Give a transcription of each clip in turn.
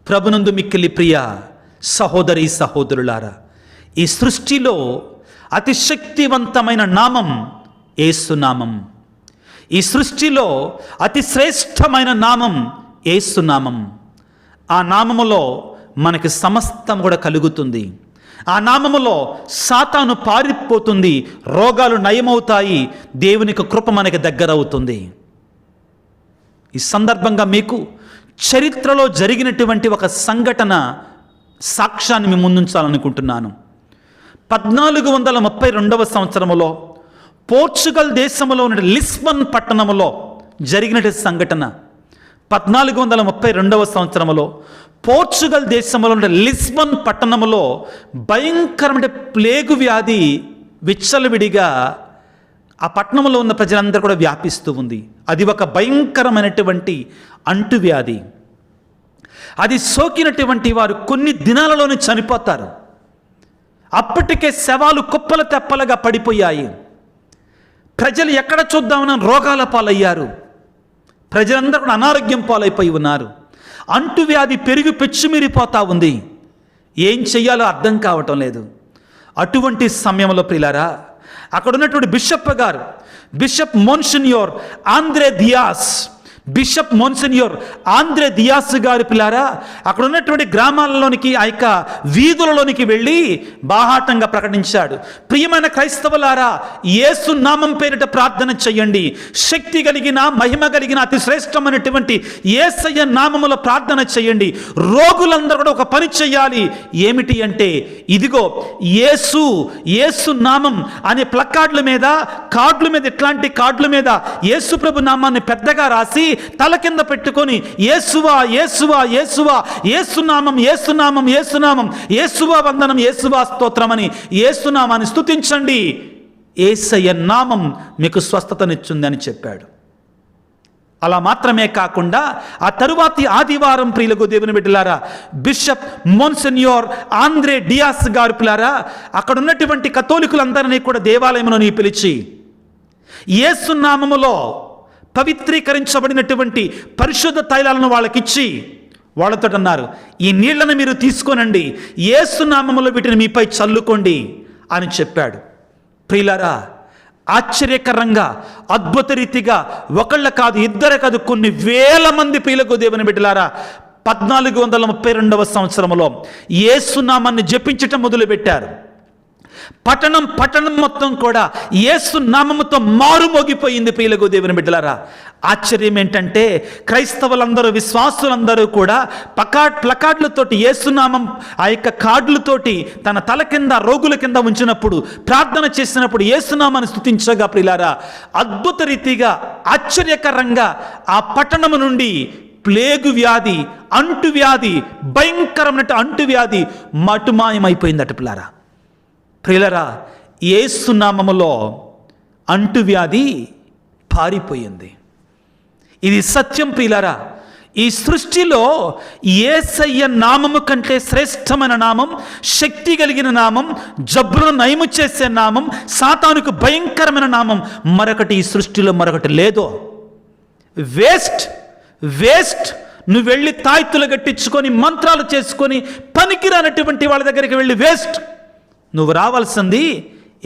ప్రభునందు మిక్కిలి ప్రియ సహోదరి సహోదరులారా, ఈ సృష్టిలో అతి శక్తివంతమైన నామం యేసునామం. ఈ సృష్టిలో అతి శ్రేష్టమైన నామం యేసునామం. ఆ నామములో మనకి సమస్తం కూడా కలుగుతుంది. ఆ నామములో సాతాను పారిపోతుంది, రోగాలు నయమవుతాయి, దేవునికి కృప మనకి దగ్గరవుతుంది. ఈ సందర్భంగా మీకు చరిత్రలో జరిగినటువంటి ఒక సంఘటన సాక్ష్యాన్ని మీ ముందుంచాలనుకుంటున్నాను. 1432వ సంవత్సరములో పోర్చుగల్ దేశంలో ఉన్న లిస్బన్ పట్టణములో జరిగినటువంటి సంఘటన. 1432వ సంవత్సరములో పోర్చుగల్ దేశంలో ఉన్న లిస్బన్ పట్టణములో భయంకరమైన ప్లేగు వ్యాధి విచ్చలవిడిగా ఆ పట్టణంలో ఉన్న ప్రజలందరూ కూడా వ్యాపిస్తూ ఉంది. అది ఒక భయంకరమైనటువంటి అంటువ్యాధి. అది సోకినటువంటి వారు కొన్ని దినాలలోనే చనిపోతారు. అప్పటికే శవాలు కుప్పల తెప్పలుగా పడిపోయాయి. ప్రజలు ఎక్కడ చూద్దామని రోగాల పాలయ్యారు. ప్రజలందరూ కూడా అనారోగ్యం పాలైపోయి ఉన్నారు. అంటువ్యాధి పెరిగి పెచ్చుమీరిపోతా ఉంది. ఏం చెయ్యాలో అర్థం కావటం లేదు. అటువంటి సమయంలో ప్రియులారా, అక్కడ ఉన్నటువంటి బిషప్ మోన్సిన్యోర్ ఆంద్రే దియాస్ గారి పిల్లారా అక్కడ ఉన్నటువంటి గ్రామాలలోనికి, ఆ యొక్క వీధులలోనికి వెళ్ళి బాహాటంగా ప్రకటించాడు. ప్రియమైన క్రైస్తవులారా, యేసు నామం పేరిట ప్రార్థన చెయ్యండి. శక్తి కలిగిన, మహిమ కలిగిన, అతి శ్రేష్టమైనటువంటి యేసయ్య నామములో ప్రార్థన చెయ్యండి. రోగులందరూ కూడా ఒక పని చెయ్యాలి. ఏమిటి అంటే, ఇదిగో యేసు నామం అనే ప్లకార్డుల మీద, ఇట్లాంటి కార్డుల మీద యేసు ప్రభు నామాన్ని పెద్దగా రాసి తల కింద పెట్టుకొని యేసువా యేసువా యేసువా, యేసునామం యేసునామం యేసునామం, యేసువా వందనం, యేసువా స్తోత్రం అని యేసునామాన్ని స్తుతించండి. యేసయ్య నామం మీకు స్వస్థతనిచ్చుంది అని చెప్పాడు. అలా మాత్రమే కాకుండా ఆ తరువాతి ఆదివారం ప్రియులకు దేవుని బిడ్డలారా, బిషప్ మోన్సిన్యోర్ ఆంద్రే డియాస్ గారు పిల్లారా అక్కడ ఉన్నటువంటి కథోలికులందరినీ కూడా దేవాలయంలోని పిలిచి యేసు నామములో పవిత్రీకరించబడినటువంటి పరిశుద్ధ తైలాలను వాళ్ళకిచ్చి వాళ్ళతో అన్నారు, ఈ నీళ్లను మీరు తీసుకోనండి, యేసు నామములో వీటిని మీపై చల్లుకోండి అని చెప్పాడు. ప్రియులారా, ఆశ్చర్యకరంగా, అద్భుత రీతిగా ఒకళ్ళ కాదు, ఇద్దరు కాదు, కొన్ని వేల మంది ప్రియులకు దేవుని బిడ్డలారా 1432వ సంవత్సరంలో యేసు నామాన్ని జపించటం మొదలుపెట్టారు. పట్టణం మొత్తం కూడా యేసు నామముతో మారుమోగిపోయింది. ప్రియులకు దేవుని బిడ్డలారా, ఆశ్చర్యం ఏంటంటే క్రైస్తవులందరూ, విశ్వాసులందరూ కూడా ప్లకార్డులతోటి యేసునామం ఆ యొక్క కార్డులతోటి తన తల కింద, రోగుల కింద ఉంచినప్పుడు, ప్రార్థన చేసినప్పుడు యేసునామాన్ని స్తుతించగా ప్రియులారా, అద్భుత రీతిగా, ఆశ్చర్యకరంగా ఆ పట్టణము నుండి ప్లేగు వ్యాధి, అంటువ్యాధి, భయంకరమైన అంటువ్యాధి మటుమాయమైపోయిందట పిల్లారా. ప్రియులరా, యేసు నామములో అంటువ్యాధి పారిపోయింది. ఇది సత్యం ప్రియులరా. ఈ సృష్టిలో యేసయ్య నామము కంటే శ్రేష్టమైన నామం, శక్తి కలిగిన నామం, జబ్బులను నయము చేసే నామం, సాతానుకు భయంకరమైన నామం మరొకటి ఈ సృష్టిలో మరొకటి లేదో. వేస్ట్ నువ్వు వెళ్ళి తాయితులు కట్టించుకొని మంత్రాలు చేసుకొని పనికిరానటువంటి వాళ్ళ దగ్గరికి వెళ్ళి వేస్ట్. నువ్వు రావాల్సింది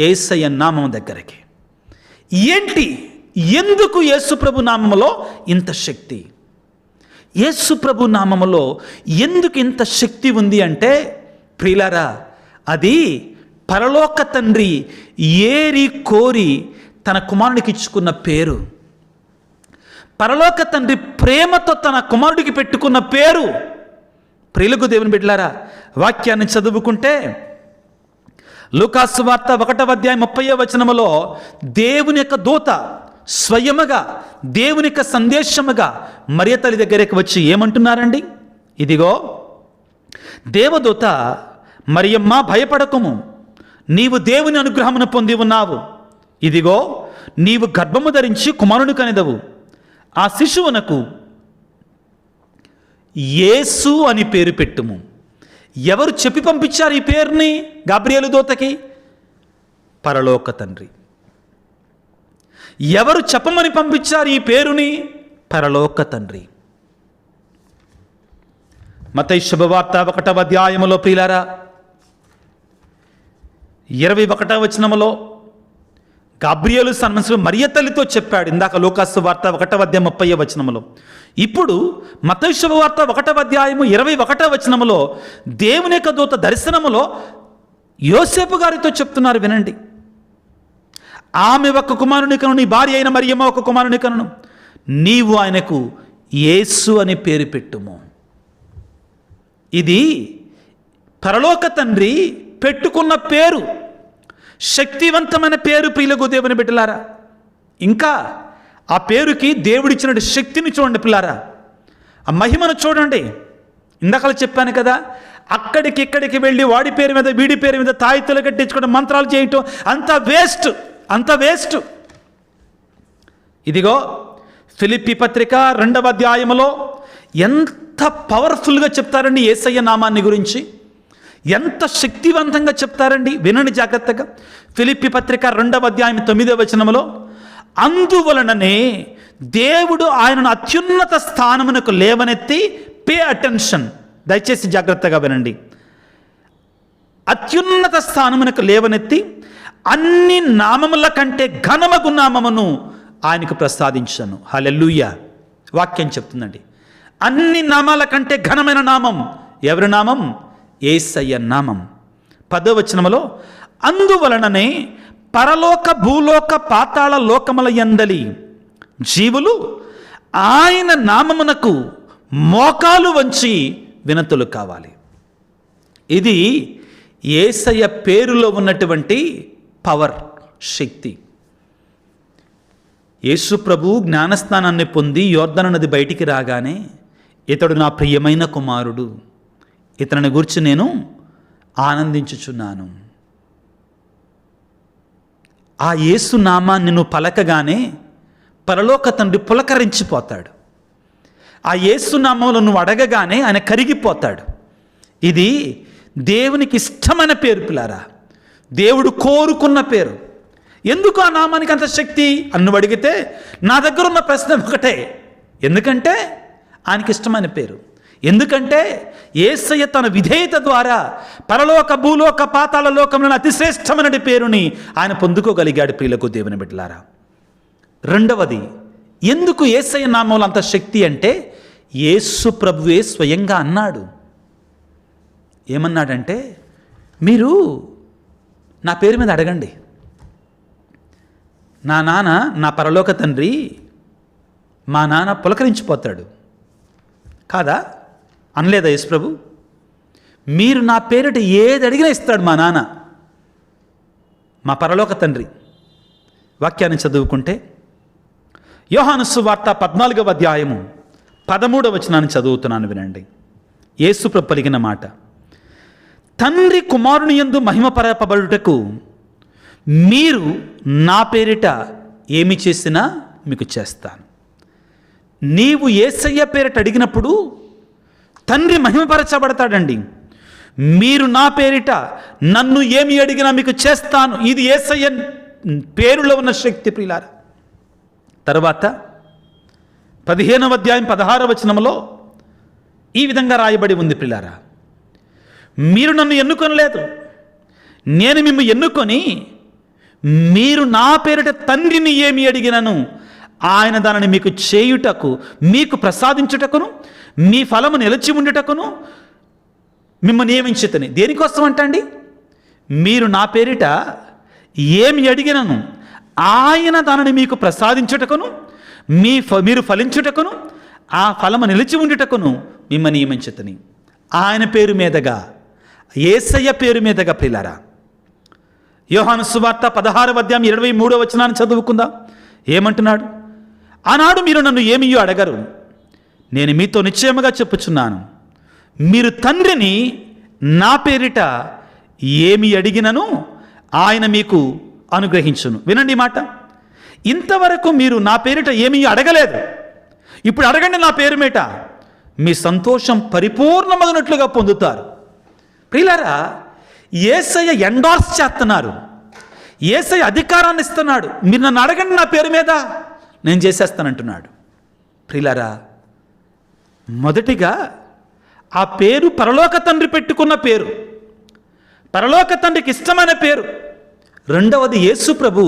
యేసయ్య నామం దగ్గరికి. ఏంటి, ఎందుకు యేసుప్రభు నామములో ఇంత శక్తి? యేసుప్రభు నామములో ఎందుకు ఇంత శక్తి ఉంది అంటే ప్రియులారా, అది పరలోక తండ్రి ఏరి కోరి తన కుమారుడికి ఇచ్చుకున్న పేరు. పరలోక తండ్రి ప్రేమతో తన కుమారుడికి పెట్టుకున్న పేరు. ప్రియులకు దేవుని బిడ్డలారా, వాక్యాన్ని చదువుకుంటే లూకాసు వార్త 1వ అధ్యాయం 30వ వచనములో దేవుని యొక్క దూత స్వయముగా, దేవుని యొక్క సందేశముగా మరియ తల్లి దగ్గరికి వచ్చి ఏమంటున్నారండి? ఇదిగో దేవదూత, మరియమ్మ భయపడకుము, నీవు దేవుని అనుగ్రహమును పొంది ఉన్నావు. ఇదిగో నీవు గర్భము ధరించి కుమారుని కనెదవు. ఆ శిశువునకు యేసు అని పేరు పెట్టుము. ఎవరు చెప్పి పంపించారు ఈ పేరుని గాబ్రియేలు దూతకి? పరలోక తండ్రి. ఎవరు చెప్పమని పంపించారు ఈ పేరుని? పరలోక తండ్రి. మత్తయి శుభవార్త 1వ అధ్యాయములో ప్రియులారా 21వ వచనములో గాబ్రియేలు సన్మనసు మరియ తల్లితో చెప్పాడు. ఇందాక లూకాసు వార్త 1వ అధ్యాయం 30వ వచనములో. ఇప్పుడు మత్తయి శుభవార్త 1వ అధ్యాయము 21వ వచనములో దేవుని యొక్క దూత దర్శనములో యోసేపు గారితో చెప్తున్నారు, వినండి. ఆమె ఒక కుమారుని కను, నీ భార్య అయిన మరియమ్మ ఒక కుమారుని కను, నీవు ఆయనకు యేసు అని పేరు పెట్టుము. ఇది పరలోక తండ్రి పెట్టుకున్న పేరు, శక్తివంతమైన పేరు. ప్రియులకు దేవుని బిడ్డలారా, ఇంకా ఆ పేరుకి దేవుడిచ్చిన శక్తిని చూడండి పిల్లారా, ఆ మహిమను చూడండి. ఇందాక చెప్పాను కదా, అక్కడికి ఇక్కడికి వెళ్ళి వాడి పేరు మీద వీడి పేరు మీద తాయితలు కట్టించుకోవడం, మంత్రాలు చేయటం అంత వేస్ట్. ఇదిగో ఫిలిప్పీ పత్రిక 2వ అధ్యాయములో ఎంత పవర్ఫుల్గా చెప్తారండి యేసయ్య నామాన్ని గురించి, ఎంత శక్తివంతంగా చెప్తారండి. వినండి జాగ్రత్తగా. ఫిలిప్పీ పత్రిక 2వ అధ్యాయం 9వ వచనములో, అందువలననే దేవుడు ఆయనను అత్యున్నత స్థానమునకు లేవనెత్తి, పే అటెన్షన్, దయచేసి జాగ్రత్తగా వినండి, అత్యున్నత స్థానమునకు లేవనెత్తి అన్ని నామముల కంటే ఘనమగు నామమును ఆయనకు ప్రసాదించను. హల్లెలూయా. వాక్యం చెప్తుందండి, అన్ని నామాల కంటే ఘనమైన నామం ఎవరి నామం? యేసయ్య నామం. 10వ వచనములో, అందువలననే పరలోక భూలోక పాతాళ లోకముల యందలి జీవులు ఆయన నామమునకు మోకాలు వంచి వినతులు కావాలి. ఇది యేసయ్య పేరులో ఉన్నటువంటి పవర్, శక్తి. యేసు ప్రభు జ్ఞానస్నానాన్ని పొంది యోర్దాను నది బయటికి రాగానే, ఇతడు నా ప్రియమైన కుమారుడు, ఇతని గురించి నేను ఆనందించుచున్నాను. ఆ యేసు నామాన్ని నువ్వు పలకగానే పరలోక తండ్రి పులకరించిపోతాడు. ఆ యేసు నామంలో నువ్వు అడగగానే ఆయన కరిగిపోతాడు. ఇది దేవునికి ఇష్టమైన పేరు పిల్లారా, దేవుడు కోరుకున్న పేరు. ఎందుకు ఆ నామానికి అంత శక్తి అని నువ్వు అడిగితే నా దగ్గర ఉన్న ప్రశ్న ఒకటే, ఎందుకంటే ఆయనకి ఇష్టమైన పేరు. ఎందుకంటే యేసయ్య తన విధేయత ద్వారా పరలోక భూలోక పాతాళ లోకంలోని అతిశ్రేష్టమైన పేరుని ఆయన పొందుకోగలిగాడు. ప్రియులకు దేవుని బిడ్డలారా, రెండవది, ఎందుకు యేసయ్య నామంలో అంత శక్తి అంటే, యేసు ప్రభువే స్వయంగా అన్నాడు. ఏమన్నాడంటే, మీరు నా పేరు మీద అడగండి, నా నాన్న, నా పరలోక తండ్రి, మా నాన్న పులకరించిపోతాడు కాదా అనలేదా యేసు ప్రభు? మీరు నా పేరిట ఏది అడిగినా ఇస్తాడు మా నాన్న, మా పరలోక తండ్రి. వాక్యాన్ని చదువుకుంటే యోహాను సువార్త 14వ అధ్యాయము 13వ వచనాన్ని చదువుతున్నాను, వినండి. యేసు ప్రభు పలికిన మాట, తండ్రి కుమారుని యందు మహిమపరపబడుటకు మీరు నా పేరిట ఏమి చేసినా మీకు చేస్తాను. నీవు యేసయ్య పేరిట అడిగినప్పుడు తండ్రి మహిమపరచబడతాడండి. మీరు నా పేరిట నన్ను ఏమి అడిగినా మీకు చేస్తాను. ఇది యేసయ్య పేరులో ఉన్న శక్తి ప్రియులారా. తర్వాత 15వ అధ్యాయం 16వ వచనంలో ఈ విధంగా రాయబడి ఉంది ప్రియులారా, మీరు నన్ను ఎన్నుకొనలేదు, నేను మిమ్ము ఎన్నుకొని మీరు నా పేరిట తండ్రిని ఏమి అడిగినను ఆయన దానిని మీకు చేయుటకు, మీకు ప్రసాదించుటకును, మీ ఫలము నిలిచి ఉండుటకును మిమ్ము నియమించితిని. దేనికోసం అంటండి? మీరు నా పేరిట ఏమి అడిగినను ఆయన దానిని మీకు ప్రసాదించుటకును, మీరు ఫలించుటకును, ఆ ఫలము నిలిచి ఉండుటకును మిమ్ము నియమించితిని. ఆయన పేరు మీదగా, యేసయ్య పేరు మీదగా ప్రియులారా. యోహాను సువార్త 16వ అధ్యాయం 23వ వచనాన్ని చదువుకుందాం. ఏమంటున్నాడు? ఆనాడు మీరు నన్ను ఏమీయో అడగరు, నేను మీతో నిశ్చయముగా చెప్పుచున్నాను, మీరు తండ్రిని నా పేరిట ఏమి అడిగినను ఆయన మీకు అనుగ్రహించును. వినండి మాట, ఇంతవరకు మీరు నా పేరిట ఏమీ అడగలేదు, ఇప్పుడు అడగండి నా పేరు మీట, మీ సంతోషం పరిపూర్ణమగినట్లుగా పొందుతారు. ప్రియులారా, యేసయ్య ఎండార్స్ చేస్తున్నారు, యేసయ్య అధికారాన్ని ఇస్తున్నాడు. మీరు నన్ను అడగండి నా పేరు మీద, నేను చేసేస్తానంటున్నాడు. ప్రియులారా, మొదటిగా ఆ పేరు పరలోక తండ్రి పెట్టుకున్న పేరు, పరలోక తండ్రికి ఇష్టమైన పేరు. రెండవది, యేసు ప్రభు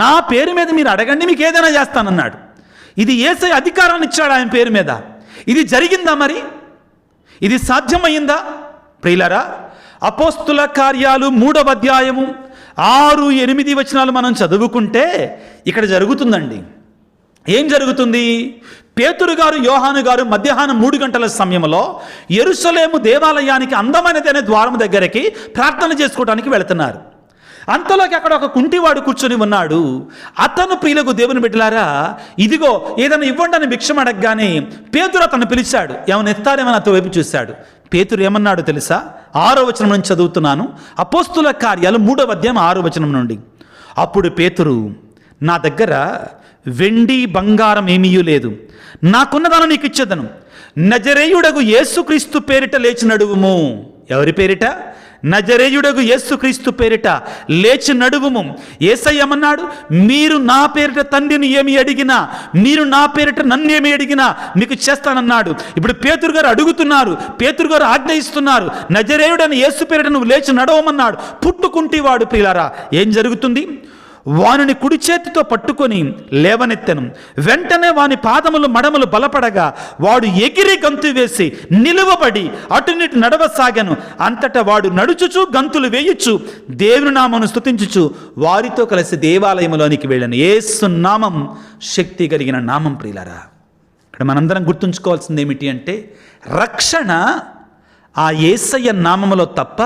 నా పేరు మీద మీరు అడగండి మీకు ఏదైనా చేస్తానన్నాడు. ఇది యేసయ్య అధికారాన్ని ఇచ్చాడు ఆయన పేరు మీద. ఇది జరిగిందా? మరి ఇది సాధ్యమైందా? ప్రియులారా, అపోస్తుల కార్యాలు 3వ అధ్యాయము 6-8 వచనాలు మనం చదువుకుంటే ఇక్కడ జరుగుతుందండి. ఏం జరుగుతుంది? పేతురు గారు, యోహాను గారు మధ్యాహ్నం 3 గంటల సమయంలో యెరూషలేము దేవాలయానికి అందమైనదైన ద్వారం దగ్గరికి ప్రార్థన చేసుకోవడానికి వెళుతున్నారు. అంతలోకి అక్కడ ఒక కుంటివాడు కూర్చొని ఉన్నాడు. అతను ప్రియులకు దేవుని బిడ్డలారా, ఇదిగో ఏదైనా ఇవ్వండి అని భిక్షం అడగగానే పేతురు అతను పిలిచాడు. ఏమైనా ఎత్తారేమని అతని వైపు చూశాడు. పేతురు ఏమన్నాడు తెలుసా? 6వ వచనం నుంచి చదువుతున్నాను. అపోస్తుల కార్యాలు 3వ అధ్యాయం 6వ వచనం నుండి. అప్పుడు పేతురు, నా దగ్గర వెండి బంగారం ఏమీ లేదు, నాకున్నదాన్ని నీకు ఇచ్చేదను. నజరేయుడగు యేసుక్రీస్తు పేరిట లేచి నడువుము. ఎవరి పేరిట? నజరేయుడగు యేసుక్రీస్తు పేరిట లేచి నడువుము. యేసయ్య ఏమన్నాడు? మీరు నా పేరిట తండ్రిని ఏమి అడిగినా, మీరు నా పేరిట నన్ను ఏమి అడిగినా మీకు చేస్తానన్నాడు. ఇప్పుడు పేతురు గారు అడుగుతున్నారు, పేతురు గారు ఆజ్ఞ ఇస్తున్నారు. నజరేయుడని యేసు పేరిట నువ్వు లేచి నడవమన్నాడు. పుట్టుకుంటేవాడు ప్రియులారా, ఏం జరుగుతుంది? వానిని కుడి చేతితో పట్టుకొని లేవనెత్తెను. వెంటనే వాని పాదములు మడములు బలపడగా వాడు ఎగిరి గంతు వేసి నిలువబడి అటునిటి నడవసాగాను. అంతటా వాడు నడుచుచు గంతులు వేయుచు దేవుని నామమును స్తుతించుచు వారితో కలిసి దేవాలయంలోనికి వెళ్ళాను. యేసు నామం శక్తి కలిగిన నామం ప్రియులారా. ఇక్కడ మనందరం గుర్తుంచుకోవాల్సింది ఏమిటి అంటే, రక్షణ ఆ యేసయ్య నామములో తప్ప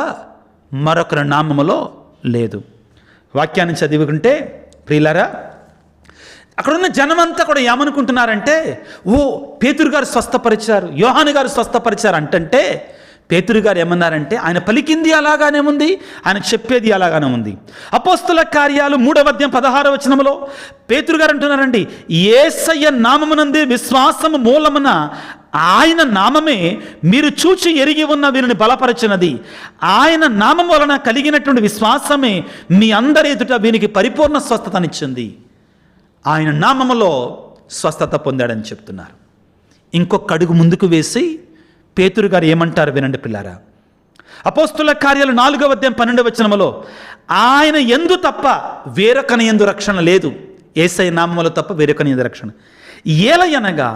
మరొకరి నామములో లేదు. వాక్యాన్ని చదువుకుంటే ప్రియులారా, అక్కడున్న జనమంతా కూడా ఏమనుకుంటున్నారంటే, ఓ పేతురు గారు స్వస్థపరిచారు, యోహాను గారు స్వస్థపరిచారు అంటే పేతురు గారు ఏమన్నారంటే, ఆయన పలికింది అలాగానే ఉంది, ఆయన చెప్పేది అలాగానే ఉంది. అపోస్తుల కార్యాలు 3వ అధ్యాయం 16వ వచనంలో పేతురు గారు అంటున్నారండి, యేసయ్య నామమునందు విశ్వాసము మూలమున ఆయన నామమే మీరు చూచి ఎరిగి ఉన్న వీరిని బలపరచినది. ఆయన నామం వలన కలిగినటువంటి విశ్వాసమే మీ అందరి ఎదుట వీరికి పరిపూర్ణ స్వస్థతనిచ్చింది. ఆయన నామములో స్వస్థత పొందాడని చెప్తున్నారు. ఇంకొక అడుగు ముందుకు వేసి పేతురు గారు ఏమంటారు వినండి పిల్లారా. అపోస్తుల కార్యాలు 4వ అధ్యాయం 12వ వచనములో ఆయన యందు తప్ప వేరొకని యందు రక్షణ లేదు. యేసయ్య నామములో తప్ప వేరొకని యందు రక్షణ. ఏలయనగా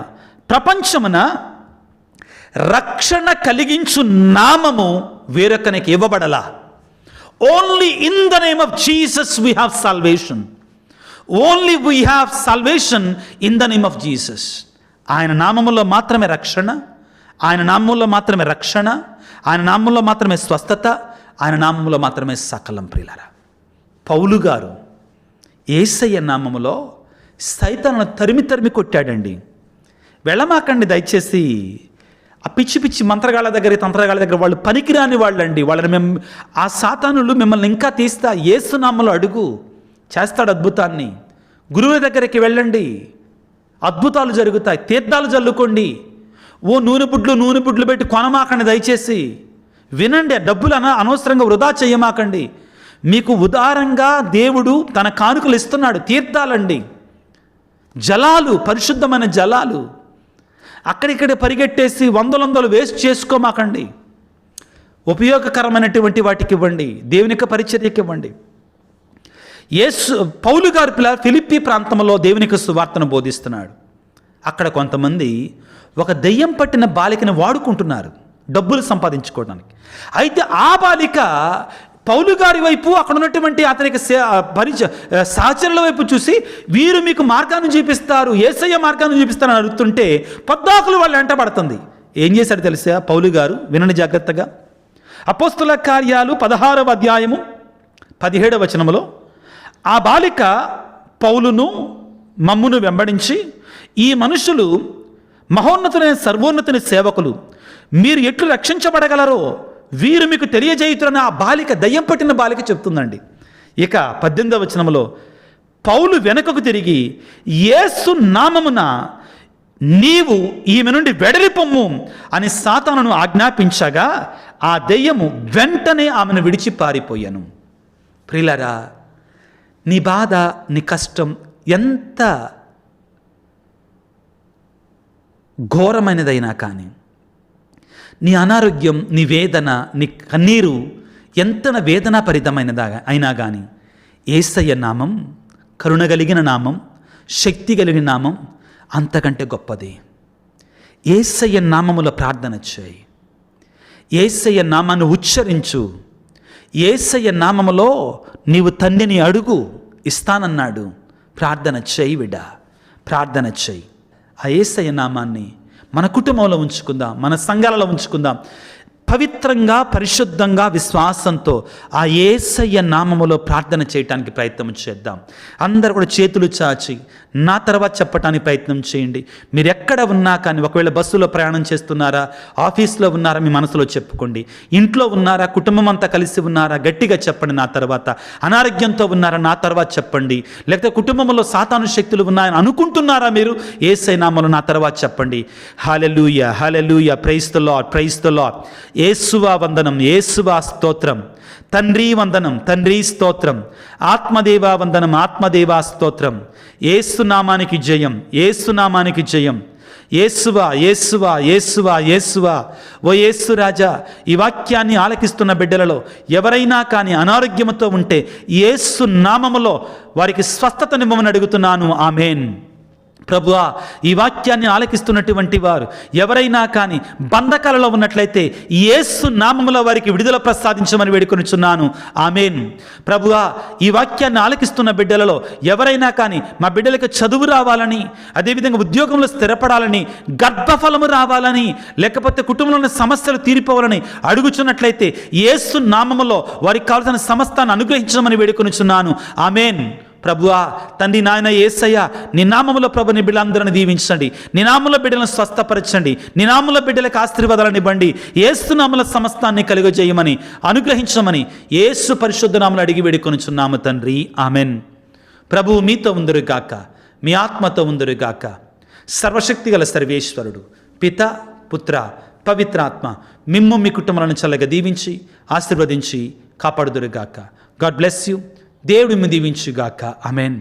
ప్రపంచమున రక్షణ కలిగించు నామము వేరొకనికి ఇవ్వబడలా. Only in the name of Jesus we have salvation. Only we have salvation in the name of Jesus. ఆయన నామములో మాత్రమే రక్షణ, ఆయన నామంలో మాత్రమే రక్షణ, ఆయన నామంలో మాత్రమే స్వస్థత, ఆయన నామంలో మాత్రమే సకలం ప్రియులారా. పౌలు గారు యేసయ్య నామములో సైతానును తరిమి కొట్టాడండి. వెళ్ళమాకండి దయచేసి. ఆ పిచ్చి పిచ్చి మంత్రగాళ్ళ దగ్గర, తంత్రగాళ్ళ దగ్గర వాళ్ళు పనికిరాని వాళ్ళండి. వాళ్ళని ఆ సాతానులు మిమ్మల్ని ఇంకా తీస్తా, యేసు నామములో అడుగు, చేస్తాడు అద్భుతాన్ని. గురువు దగ్గరికి వెళ్ళండి, అద్భుతాలు జరుగుతాయి. తీర్థాలు చల్లుకోండి. ఓ నూనె బుడ్లు పెట్టి కొనమాకండి దయచేసి. వినండి, డబ్బులు అనవసరంగా వృధా చేయమాకండి. మీకు ఉదారంగా దేవుడు తన కానుకలు ఇస్తున్నాడు. తీర్థాలండి, జలాలు, పరిశుద్ధమైన జలాలు. అక్కడిక్కడ పరిగెట్టేసి వందలు వేస్ట్ చేసుకోమాకండి. ఉపయోగకరమైనటువంటి వాటికి ఇవ్వండి, దేవునికి పరిచర్యకి ఇవ్వండి. పౌలు గారు ఫిలిప్పీ ప్రాంతంలో దేవునికి సువార్తను బోధిస్తున్నాడు. అక్కడ కొంతమంది ఒక దెయ్యం పట్టిన బాలికను వాడుకుంటున్నారు డబ్బులు సంపాదించుకోవడానికి. అయితే ఆ బాలిక పౌలు గారి వైపు, అక్కడ ఉన్నటువంటి అతనికి సహచరుల వైపు చూసి, వీరు మీకు మార్గాన్ని చూపిస్తారు, యేసయ్య మార్గాన్ని చూపిస్తారని అడుగుతుంటే పద్దాకులు వాళ్ళు వెంటబడుతుంది. ఏం చేశాడు తెలుసా పౌలు గారు? వినండి జాగ్రత్తగా. అపోస్తుల కార్యాలు 16వ అధ్యాయము 17వ వచనములో, ఆ బాలిక పౌలును మమ్మును వెంబడించి, ఈ మనుషులు మహోన్నతులైన సర్వోన్నతుని సేవకులు, మీరు ఎట్లు రక్షించబడగలరో వీరు మీకు తెలియజేయుతున్న ఆ బాలిక, దయ్యం పట్టిన బాలిక చెప్తుందండి. ఇక 18వ వచనములో పౌలు వెనకకు తిరిగి, యేసు నామమున నీవు ఈమె నుండి వెడలిపొమ్ము అని సాతానును ఆజ్ఞాపించగా ఆ దెయ్యము వెంటనే ఆమెను విడిచి పారిపోయాను. ప్రియులారా, నీ బాధ, నీ కష్టం ఎంత ఘోరమైనదైనా కానీ, నీ అనారోగ్యం, నీ వేదన, నీ కన్నీరు ఎంత వేదనాపరితమైనదా అయినా కానీ యేసయ్య నామం కరుణగలిగిన నామం, శక్తి కలిగిన నామం అంతకంటే గొప్పది. యేసయ్య నామములో ప్రార్థన చేయి. యేసయ్య నామాన్ని ఉచ్చరించు. యేసయ్య నామములో నీవు తండ్రిని అడుగు, ఇస్తానన్నాడు. ప్రార్థన చేయి బిడ్డ, ప్రార్థన చేయి. ఆ యేసయ్య నామాన్ని మన కుటుంబంలో ఉంచుకుందాం, మన సంఘాలలో ఉంచుకుందాం. పవిత్రంగా, పరిశుద్ధంగా, విశ్వాసంతో ఆ యేసయ్య నామములో ప్రార్థన చేయటానికి ప్రయత్నం చేద్దాం. అందరూ కూడా చేతులు చాచి నా తర్వాత చెప్పటానికి ప్రయత్నం చేయండి. మీరు ఎక్కడ ఉన్నా కానీ, ఒకవేళ బస్సులో ప్రయాణం చేస్తున్నారా, ఆఫీస్లో ఉన్నారా, మీ మనసులో చెప్పుకోండి. ఇంట్లో ఉన్నారా, కుటుంబం అంతా కలిసి ఉన్నారా, గట్టిగా చెప్పండి నా తర్వాత. అనారోగ్యంతో ఉన్నారా, నా తర్వాత చెప్పండి. లేకపోతే కుటుంబంలో సాతాను శక్తులు ఉన్నాయని అనుకుంటున్నారా, మీరు యేసయ్య నామములో నా తర్వాత చెప్పండి. Hallelujah, hallelujah, praise the Lord, praise the Lord. యేసువా వందనం, యేసువా స్తోత్రం. తండ్రి వందనం, తండ్రి స్తోత్రం. ఆత్మదేవా వందనం, ఆత్మదేవా స్తోత్రం. యేసునామానికి జయం, యేసునామానికి జయం. యేసువా, యేసువా, యేసువా, యేసువా. ఓ యేసు రాజా, ఈ వాక్యాన్ని ఆలకిస్తున్న బిడ్డలలో ఎవరైనా కానీ అనారోగ్యంతో ఉంటే యేసు నామములో వారికి స్వస్థతనివ్వమని అడుగుతున్నాను. ఆమేన్. ప్రభువా, ఈ వాక్యాన్ని ఆలకిస్తున్నటువంటి వారు ఎవరైనా కానీ బంధకాలలో ఉన్నట్లయితే యేసు నామములో వారికి విడుదల ప్రసాదించమని వేడుకొనుచున్నాను. ఆమేన్. ప్రభువా, ఈ వాక్యాన్ని ఆలకిస్తున్న బిడ్డలలో ఎవరైనా కానీ మా బిడ్డలకు చదువు రావాలని, అదేవిధంగా ఉద్యోగంలో స్థిరపడాలని, గర్భఫలము రావాలని, లేకపోతే కుటుంబంలోని సమస్యలు తీరిపోవాలని అడుగుచున్నట్లయితే యేసు నామములో వారికి కావాల్సిన సమస్తాన్ని అనుగ్రహించమని వేడుకొనుచున్నాను. ఆమేన్. ప్రభువా, తండ్రి నాయన యేసయ్య, నీ నామములో ప్రభు నీ బిడ్డలందరిని దీవించండి. నీ నామములో బిడ్డలను స్వస్థపరచండి. నీ నామములో బిడ్డలకు ఆశీర్వాదాలను ఇవ్వండి. యేసు నామముల సమస్తాన్ని కలుగజేయమని, అనుగ్రహించమని యేసు పరిశుద్ధ నామములో అడిగి వేడుకొనుచున్నాము తండ్రి. ఆమెన్. ప్రభువు మీతో ఉందురుగాక, మీ ఆత్మతో ఉందురుగాక. సర్వశక్తిగల సర్వేశ్వరుడు పిత, పుత్ర, పవిత్రాత్మ మిమ్ము మీ కుటుంబాలను చల్లగా దీవించి ఆశీర్వదించి కాపాడుదురుగాక. God bless you. దేవుడు మిమ్మల్ని దీవించుగాక. ఆమేన్.